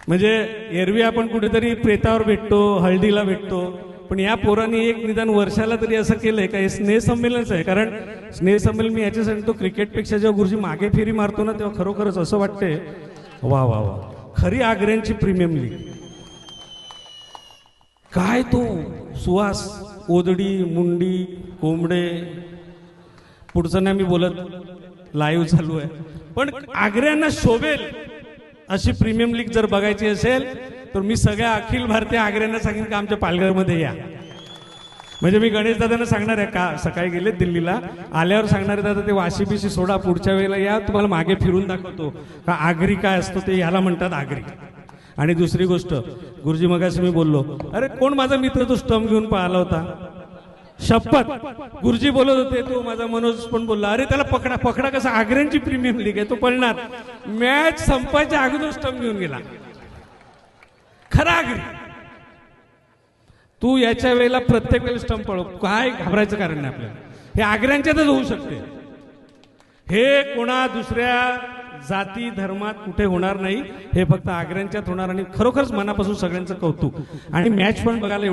म्हणजे एरवी आपण कुठेतरी प्रेतावर भेटतो, हळदीला भेटतो, पण या पोरांनी एक निदान वर्षाला तरी असं केलंय का हे स्नेहसंमेलनच आहे. कारण स्नेहसंमेलन मी याच्यासाठी तो क्रिकेटपेक्षा जेव्हा गुरुजी मागे फेरी मारतो ना तेव्हा खरोखरच असं वाटतंय वा वा वा, खरी आग्र्यांची प्रीमियम लीग. काय तो सुहास, ओदडी, मुंडी, कोंबडे, पुढचं नाही मी बोलत, लाईव्ह चालू आहे. पण आग्र्यांना शोभेल अशी प्रीमियम लीग जर बघायची असेल तर मी सगळ्या अखिल भारतीय आग्र्यांना सांगेन की आमच्या पालघरमध्ये या. म्हणजे मी गणेश दादांना सांगणार आहे, का सकाळी गेले दिल्लीला, आल्यावर सांगणार आहे दादा ते वाशी बिशी सोडा, पुढच्या वेळेला या, तुम्हाला मागे फिरून दाखवतो का आगरी काय असतो ते, याला म्हणतात आगरी. आणि दुसरी गोष्ट, गुरुजी मगाशी मी बोललो, अरे कोण माझा मित्र तो स्टंप घेऊन पाहिला होता, शपथ गुरुजी बोलत होते, तो माझा मनोज पण बोलला, अरे त्याला पकडा पकडा, कसं आग्र्यांची प्रीमियम लीग आहे, तो पळणार. मॅच संपायच्या अगोदर स्टंप घेऊन गेला, खरा आग्री. तू याच्या वेळेला प्रत्येक वेळेला स्टंप पळव, काय घाबरायचं कारण नाही आपल्याला. हे आग्र्यांच्यातच होऊ शकते, हे कोणा दुसऱ्या जाती धर्मात कुठे होणार नाही, हे फक्त आग्र्यांच्यात होणार. आणि खरोखरच मनापासून सगळ्यांचं कौतुक. आणि मॅच पण बघायला